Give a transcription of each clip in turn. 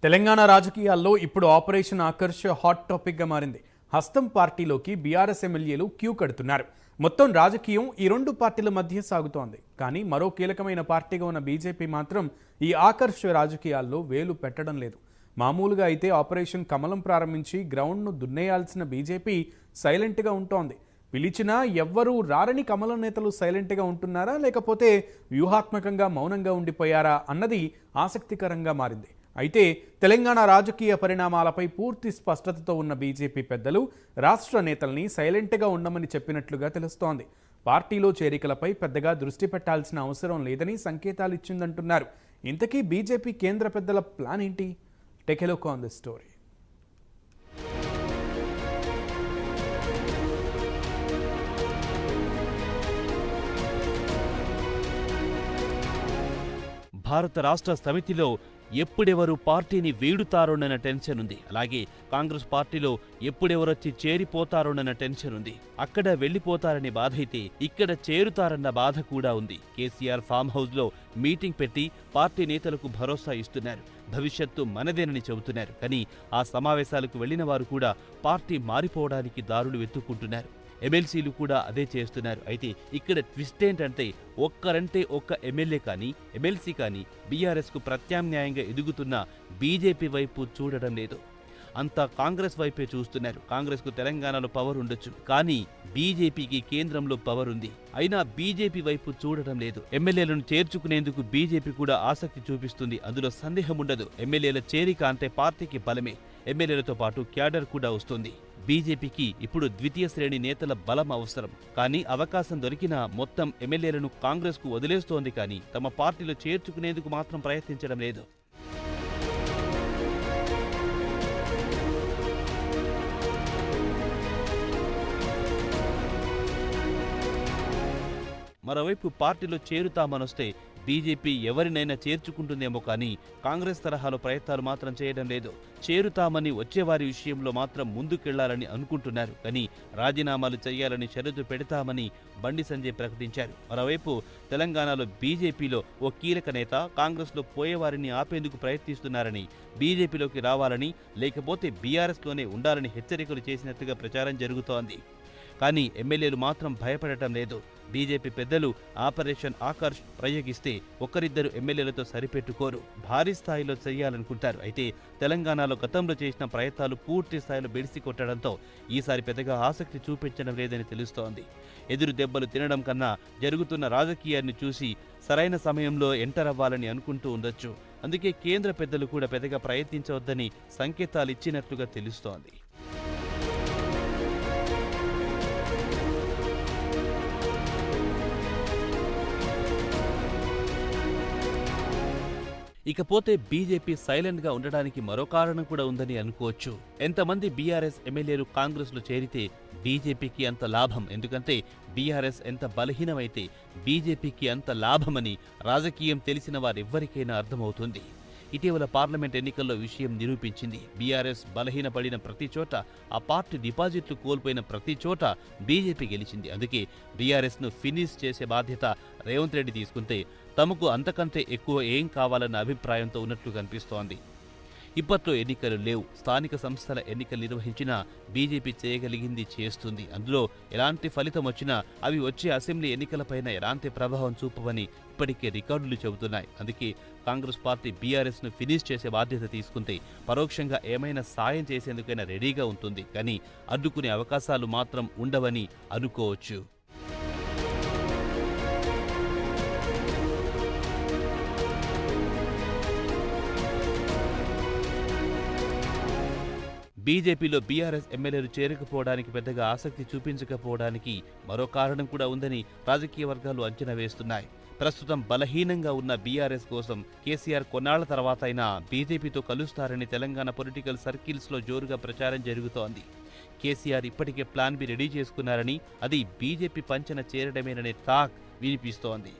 తెలంగాణ రాజకీయాల్లో ఇప్పుడు operation Akarsh hot టాపిక్గా మారింది. హస్తం పార్టీలోకి బీఆర్ఎస్ ఎమ్మెల్యేలు క్యూ కడుతున్నారు. మొత్తం రాజకీయం ఈ రెండు పార్టీల మధ్య సాగుతోంది. కానీ మరో కీలకమైన పార్టీగా ఉన్న బీజేపీ మాత్రం ఈ ఆకర్ష్ రాజకీయాల్లో వేలు పెట్టడం లేదు. మామూలుగా అయితే ఆపరేషన్ కమలం ప్రారంభించి గ్రౌండ్ను దున్నేయాల్సిన బీజేపీ సైలెంట్గా ఉంటోంది. పిలిచినా ఎవ్వరూ రారని కమలం నేతలు సైలెంట్గా ఉంటున్నారా, లేకపోతే వ్యూహాత్మకంగా మౌనంగా ఉండిపోయారా అన్నది ఆసక్తికరంగా మారింది. అయితే తెలంగాణ రాజకీయ పరిణామాలపై పూర్తి స్పష్టతతో ఉన్న బీజేపీ పెద్దలు రాష్ట్ర నేతల్ని సైలెంట్గా ఉండమని చెప్పినట్లుగా తెలుస్తోంది. పార్టీలో చేరికలపై పెద్దగా దృష్టి పెట్టాల్సిన అవసరం లేదని సంకేతాలు ఇచ్చిందంటున్నారు. ఇంతకీ బీజేపీ కేంద్ర పెద్దల ప్లాన్ ఏంటి? Take a look on this story. భారత రాష్ట్ర సమితిలో ఎప్పుడెవరు పార్టీని వీడుతారోనన్న టెన్షన్ ఉంది. అలాగే కాంగ్రెస్ పార్టీలో ఎప్పుడెవరొచ్చి చేరిపోతారోనన్న టెన్షన్ ఉంది. అక్కడ వెళ్లిపోతారనే బాధ అయితే ఇక్కడ చేరుతారన్న బాధ కూడా ఉంది. కేసీఆర్ ఫామ్ హౌస్ లో మీటింగ్ పెట్టి పార్టీ నేతలకు భరోసా ఇస్తున్నారు. భవిష్యత్తు మనదేనని చెబుతున్నారు. కానీ ఆ సమావేశాలకు వెళ్లిన వారు కూడా పార్టీ మారిపోవడానికి దారులు వెతుక్కుంటున్నారు. ఎమ్మెల్సీలు కూడా అదే చేస్తున్నారు. అయితే ఇక్కడ ట్విస్ట్ ఏంటంటే ఒక్కరంటే ఒక్క ఎమ్మెల్యే కానీ ఎమ్మెల్సీ కానీ బీఆర్ఎస్కు ప్రత్యామ్నాయంగా ఎదుగుతున్న బీజేపీ వైపు చూడడం లేదు. అంతా కాంగ్రెస్ వైపే చూస్తున్నారు. కాంగ్రెస్కు తెలంగాణలో పవర్ ఉండొచ్చు, కానీ బీజేపీకి కేంద్రంలో పవర్ ఉంది. అయినా బీజేపీ వైపు చూడటం లేదు. ఎమ్మెల్యేలను చేర్చుకునేందుకు బీజేపీ కూడా ఆసక్తి చూపిస్తుంది. అందులో సందేహం ఉండదు. ఎమ్మెల్యేల చేరిక అంటే పార్టీకి బలమే. ఎమ్మెల్యేలతో పాటు క్యాడర్ కూడా వస్తుంది. బీజేపీకి ఇప్పుడు ద్వితీయ శ్రేణి నేతల బలం అవసరం. కానీ అవకాశం దొరికినా మొత్తం ఎమ్మెల్యేలను కాంగ్రెస్కు వదిలేస్తోంది. కానీ తమ పార్టీలో చేర్చుకునేందుకు మాత్రం ప్రయత్నించడం లేదు. మరోవైపు పార్టీలో చేరుతామనొస్తే బీజేపీ ఎవరినైనా చేర్చుకుంటుందేమో కానీ కాంగ్రెస్ తరహాలో ప్రయత్నాలు మాత్రం చేయడం లేదు. చేరుతామని వచ్చేవారి విషయంలో మాత్రం ముందుకెళ్లాలని అనుకుంటున్నారు. కానీ రాజీనామాలు చేయాలని షరతు పెడతామని బండి సంజయ్ ప్రకటించారు. మరోవైపు తెలంగాణలో బీజేపీలో ఓ కీలక నేత కాంగ్రెస్లో పోయేవారిని ఆపేందుకు ప్రయత్నిస్తున్నారని, బీజేపీలోకి రావాలని లేకపోతే బీఆర్ఎస్లోనే ఉండాలని హెచ్చరికలు చేసినట్టుగా ప్రచారం జరుగుతోంది. కానీ ఎమ్మెల్యేలు మాత్రం భయపడటం లేదు. బీజేపీ పెద్దలు ఆపరేషన్ ఆకర్ష్ ప్రయోగిస్తే ఒక్కరిద్దరు ఎమ్మెల్యేలతో సరిపెట్టుకోరు. భారీ స్థాయిలో చేయాలనుకుంటారు. అయితే తెలంగాణలో గతంలో చేసిన ప్రయత్నాలు పూర్తి స్థాయిలో బెడిసి కొట్టడంతో ఈసారి పెద్దగా ఆసక్తి చూపించడం లేదని తెలుస్తోంది. ఎదురు దెబ్బలు తినడం కన్నా జరుగుతున్న రాజకీయాన్ని చూసి సరైన సమయంలో ఎంటర్ అవ్వాలని అనుకుంటూ ఉండొచ్చు. అందుకే కేంద్ర పెద్దలు కూడా పెద్దగా ప్రయత్నించవద్దని సంకేతాలు ఇచ్చినట్లుగా తెలుస్తోంది. ఇకపోతే బీజేపీ సైలెంట్గా ఉండడానికి మరో కారణం కూడా ఉందని అనుకోవచ్చు. ఎంతమంది బీఆర్ఎస్ ఎమ్మెల్యేలు కాంగ్రెస్లో చేరితే బీజేపీకి అంత లాభం. ఎందుకంటే బీఆర్ఎస్ ఎంత బలహీనమైతే బీజేపీకి అంత లాభమని రాజకీయం తెలిసిన వారెవ్వరికైనా అర్థమవుతుంది. ఇటీవల పార్లమెంట్ ఎన్నికల్లో విషయం నిరూపించింది. బీఆర్ఎస్ బలహీనపడిన ప్రతి చోట, ఆ పార్టీ డిపాజిట్లు కోల్పోయిన ప్రతి చోట బీజేపీ గెలిచింది. అందుకే బీఆర్ఎస్ను ఫినిష్ చేసే బాధ్యత రేవంత్ రెడ్డి తీసుకుంటే తమకు అంతకంటే ఎక్కువ ఏం కావాలన్న అభిప్రాయంతో ఉన్నట్లు కనిపిస్తోంది. ఇప్పట్లో ఎన్నికలు లేవు. స్థానిక సంస్థల ఎన్నికలు నిర్వహించినా బీజేపీ చేయగలిగింది చేస్తుంది. అందులో ఎలాంటి ఫలితం వచ్చినా అవి వచ్చే అసెంబ్లీ ఎన్నికలపైన ఎలాంటి ప్రభావం చూపవని ఇప్పటికే రికార్డులు చెబుతున్నాయి. అందుకే కాంగ్రెస్ పార్టీ బీఆర్ఎస్ను ఫినిష్ చేసే బాధ్యత తీసుకుంటే పరోక్షంగా ఏమైనా సాయం చేసేందుకైనా రెడీగా ఉంటుంది. కానీ అడ్డుకునే అవకాశాలు మాత్రం ఉండవని అనుకోవచ్చు. బీజేపీలో బీఆర్ఎస్ ఎమ్మెల్యేలు చేరకపోవడానికి పెద్దగా ఆసక్తి చూపించకపోవడానికి మరో కారణం కూడా ఉందని రాజకీయ వర్గాలు అంచనా వేస్తున్నాయి. ప్రస్తుతం బలహీనంగా ఉన్న బీఆర్ఎస్ కోసం కేసీఆర్ కొన్నాళ్ల తర్వాతైనా బీజేపీతో కలుస్తారని తెలంగాణ పొలిటికల్ సర్కిల్స్లో జోరుగా ప్రచారం జరుగుతోంది. కేసీఆర్ ఇప్పటికే ప్లాన్ బి రెడీ చేసుకున్నారని, అది బీజేపీ పంచన చేరడమేననే టాక్ వినిపిస్తోంది.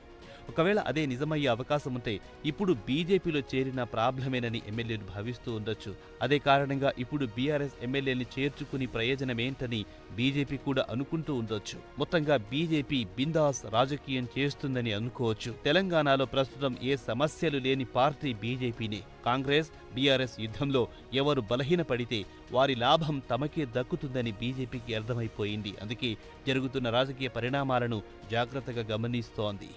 ఒకవేళ అదే నిజమయ్యే అవకాశం ఉంటే ఇప్పుడు బీజేపీలో చేరిన ప్రాబ్లమేనని ఎమ్మెల్యేలు భావిస్తూ ఉండొచ్చు. అదే కారణంగా ఇప్పుడు బీఆర్ఎస్ ఎమ్మెల్యేని చేర్చుకుని ప్రయోజనమేంటని బీజేపీ కూడా అనుకుంటూ ఉండొచ్చు. మొత్తంగా బీజేపీ బిందాస్ రాజకీయం చేస్తుందని అనుకోవచ్చు. తెలంగాణలో ప్రస్తుతం ఏ సమస్యలు లేని పార్టీ బీజేపీనే. కాంగ్రెస్ బీఆర్ఎస్ యుద్ధంలో ఎవరు బలహీనపడితే వారి లాభం తమకే దక్కుతుందని బీజేపీకి అర్థమైపోయింది. అందుకే జరుగుతున్న రాజకీయ పరిణామాలను జాగ్రత్తగా గమనిస్తోంది.